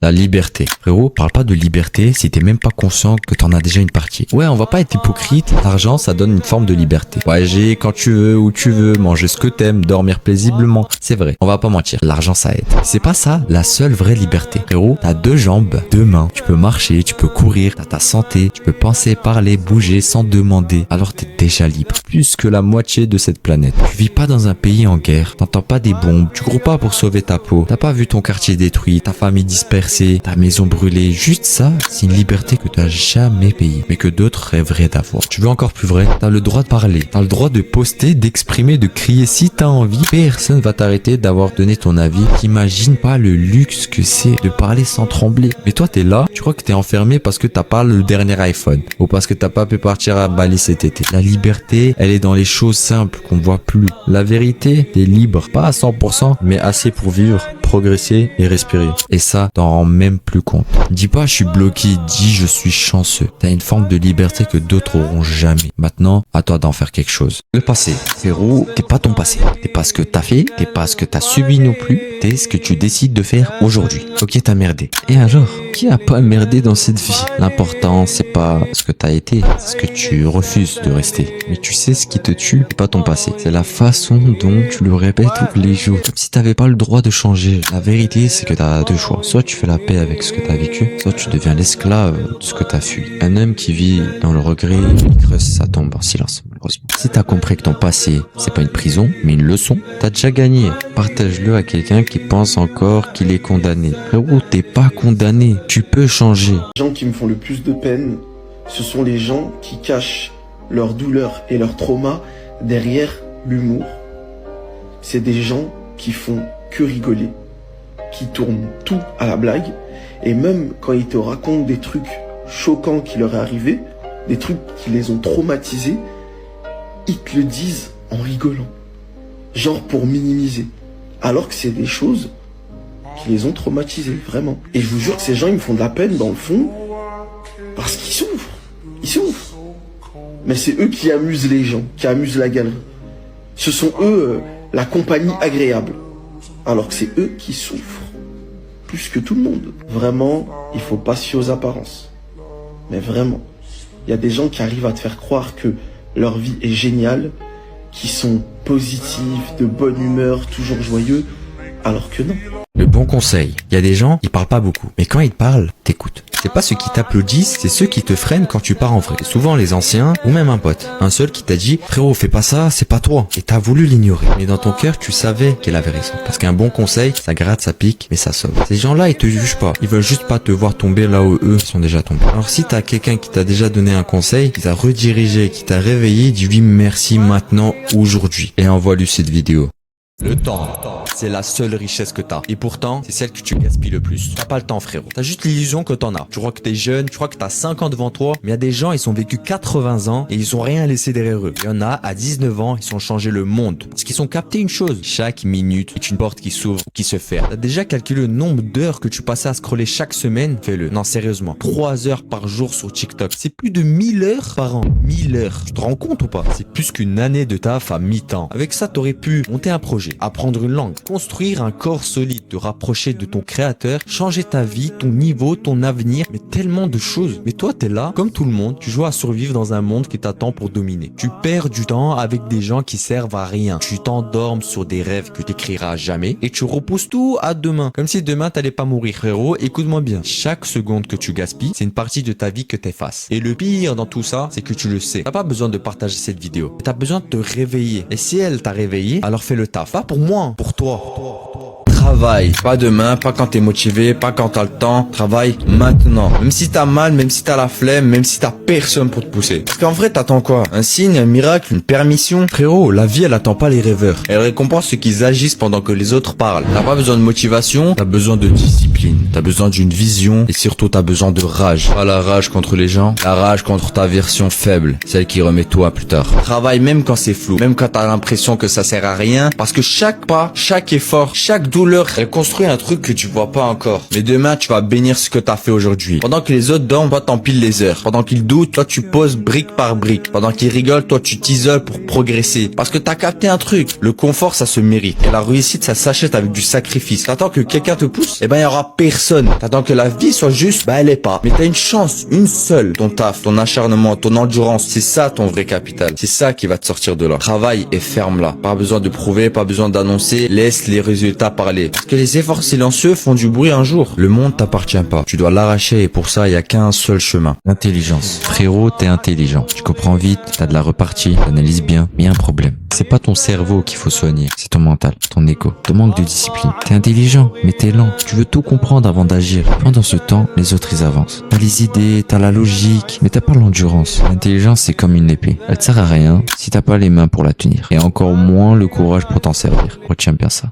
La liberté. Frérot, parle pas de liberté si t'es même pas conscient que t'en as déjà une partie. Ouais, on va pas être hypocrite. L'argent, ça donne une forme de liberté. Voyager quand tu veux, où tu veux, manger ce que t'aimes, dormir paisiblement. C'est vrai, on va pas mentir. L'argent, ça aide. C'est pas ça la seule vraie liberté. Frérot, t'as 2 jambes, 2 mains. Tu peux marcher, tu peux courir, t'as ta santé, tu peux penser, parler, bouger sans demander. Alors t'es déjà libre. Plus que la moitié de cette planète. Tu vis pas dans un pays en guerre. T'entends pas des bombes. Tu cours pas pour sauver ta peau. T'as pas vu ton quartier détruit, ta famille dispersée, ta maison brûlée. Juste ça, c'est une liberté que t'as jamais payée, mais que d'autres rêveraient d'avoir. Tu veux encore plus vrai? T'as le droit de parler. T'as le droit de poster, d'exprimer, de crier si t'as envie. Personne va t'arrêter d'avoir donné ton avis. T'imagines pas le luxe que c'est de parler sans trembler. Mais toi, t'es là, tu crois que t'es enfermé parce que t'as pas le dernier iPhone ou parce que t'as pas pu partir à Bali cet été. La liberté, elle est dans les choses simples qu'on voit plus. La vérité, t'es libre, pas à 100%, mais assez pour vivre, progresser et respirer. Et ça, t'en rends même plus compte. Dis pas je suis bloqué, dis je suis chanceux. T'as une forme de liberté que d'autres auront jamais. Maintenant, à toi d'en faire quelque chose. Le passé, frérot, t'es pas ton passé. T'es pas ce que t'as fait, t'es pas ce que t'as subi non plus. T'es ce que tu décides de faire aujourd'hui. Ok, t'as merdé. Et alors, qui a pas merdé dans cette vie? L'important, c'est pas ce que t'as été, c'est ce que tu refuses de rester. Mais tu sais ce qui te tue, c'est pas ton passé. C'est la façon dont tu le répètes tous les jours. Comme si t'avais pas le droit de changer. La vérité, c'est que t'as 2 choix. Soit tu fais la paix avec ce que t'as vécu, soit tu deviens l'esclave de ce que t'as fui. Un homme qui vit dans le regret, il creuse sa tombe en silence, malheureusement. Si t'as compris que ton passé, c'est pas une prison, mais une leçon, t'as déjà gagné. Partage-le à quelqu'un qui pense encore qu'il est condamné. Frérot, t'es pas condamné. Tu peux changer. Les gens qui me font le plus de peine, ce sont les gens qui cachent leur douleur et leur trauma derrière l'humour. C'est des gens qui font que rigoler, qui tournent tout à la blague, et même quand ils te racontent des trucs choquants qui leur est arrivé, des trucs qui les ont traumatisés, ils te le disent en rigolant, genre pour minimiser, alors que c'est des choses qui les ont traumatisés, vraiment. Et je vous jure que ces gens, ils me font de la peine dans le fond, parce qu'ils souffrent, ils souffrent. Mais c'est eux qui amusent les gens, qui amusent la galerie. Ce sont eux la compagnie agréable, alors que c'est eux qui souffrent, plus que tout le monde. Vraiment, il faut pas se fier aux apparences. Mais vraiment, il y a des gens qui arrivent à te faire croire que leur vie est géniale, qui sont positifs, de bonne humeur, toujours joyeux, alors que non. Le bon conseil, il y a des gens, ils parlent pas beaucoup, mais quand ils te parlent, t'écoutes. C'est pas ceux qui t'applaudissent, c'est ceux qui te freinent quand tu pars en vrai. C'est souvent les anciens ou même un pote. Un seul qui t'a dit « Frérot, fais pas ça, c'est pas toi ». Et t'as voulu l'ignorer. Mais dans ton cœur, tu savais qu'il avait raison. Parce qu'un bon conseil, ça gratte, ça pique, mais ça sauve. Ces gens-là, ils te jugent pas. Ils veulent juste pas te voir tomber là où eux sont déjà tombés. Alors si t'as quelqu'un qui t'a déjà donné un conseil, qui t'a redirigé, qui t'a réveillé, dis-lui merci maintenant, aujourd'hui. Et envoie-lui cette vidéo. Le temps, c'est la seule richesse que t'as. Et pourtant, c'est celle que tu gaspilles le plus. T'as pas le temps, frérot. T'as juste l'illusion que t'en as. Tu crois que t'es jeune, tu crois que t'as 5 ans devant toi, mais il y a des gens, ils ont vécu 80 ans et ils ont rien laissé derrière eux. Il y en a, à 19 ans, ils ont changé le monde. Parce qu'ils ont capté une chose. Chaque minute est une porte qui s'ouvre ou qui se ferme. T'as déjà calculé le nombre d'heures que tu passais à scroller chaque semaine? Fais-le. Non, sérieusement. 3 heures par jour sur TikTok. C'est plus de 1000 heures par an. 1000 heures. Tu te rends compte ou pas? C'est plus qu'une année de taf à mi-temps. Avec ça, t'aurais pu monter un projet, apprendre une langue, construire un corps solide, te rapprocher de ton créateur, changer ta vie, ton niveau, ton avenir, mais tellement de choses. Mais toi, t'es là, comme tout le monde, tu joues à survivre dans un monde qui t'attend pour dominer. Tu perds du temps avec des gens qui servent à rien. Tu t'endormes sur des rêves que t'écriras jamais et tu repousses tout à demain. Comme si demain t'allais pas mourir. Frérot, écoute-moi bien. Chaque seconde que tu gaspilles, c'est une partie de ta vie que t'effaces. Et le pire dans tout ça, c'est que tu le sais. T'as pas besoin de partager cette vidéo. T'as besoin de te réveiller. Et si elle t'a réveillé, alors fais le taf. Pas pour moi, pour toi. Travaille, pas demain, pas quand t'es motivé, pas quand t'as le temps. Travaille maintenant. Même si t'as mal, même si t'as la flemme, même si t'as personne pour te pousser. Parce qu'en vrai, t'attends quoi? Un signe, un miracle, une permission? Frérot, la vie, elle attend pas les rêveurs. Elle récompense ceux qui agissent pendant que les autres parlent. T'as pas besoin de motivation, t'as besoin de discipline. T'as besoin d'une vision et surtout t'as besoin de rage. Pas la rage contre les gens, la rage contre ta version faible, celle qui remet tout à plus tard. Travaille même quand c'est flou, même quand t'as l'impression que ça sert à rien, parce que chaque pas, chaque effort, chaque douleur douleur, elle construit un truc que tu vois pas encore. Mais demain, tu vas bénir ce que t'as fait aujourd'hui. Pendant que les autres dorment, toi t'empiles les heures. Pendant qu'ils doutent, toi tu poses brique par brique. Pendant qu'ils rigolent, toi tu t'isoles pour progresser. Parce que t'as capté un truc. Le confort, ça se mérite. Et la réussite, ça s'achète avec du sacrifice. T'attends que quelqu'un te pousse? Eh ben, il y aura personne. T'attends que la vie soit juste? Ben, elle est pas. Mais t'as une chance, une seule. Ton taf, ton acharnement, ton endurance. C'est ça ton vrai capital. C'est ça qui va te sortir de là. Travaille et ferme-la. Pas besoin de prouver, pas besoin d'annoncer. Laisse les résultats parler. Parce que les efforts silencieux font du bruit un jour. Le monde t'appartient pas. Tu dois l'arracher et pour ça, il y a qu'un seul chemin. L'intelligence. Frérot, t'es intelligent. Tu comprends vite, t'as de la repartie, t'analyses bien, mais y a un problème. C'est pas ton cerveau qu'il faut soigner, c'est ton mental, ton ego, ton manque de discipline. T'es intelligent, mais t'es lent. Tu veux tout comprendre avant d'agir. Pendant ce temps, les autres ils avancent. T'as les idées, t'as la logique, mais t'as pas l'endurance. L'intelligence c'est comme une épée. Elle te sert à rien si t'as pas les mains pour la tenir. Et encore moins le courage pour t'en servir. Retiens bien ça.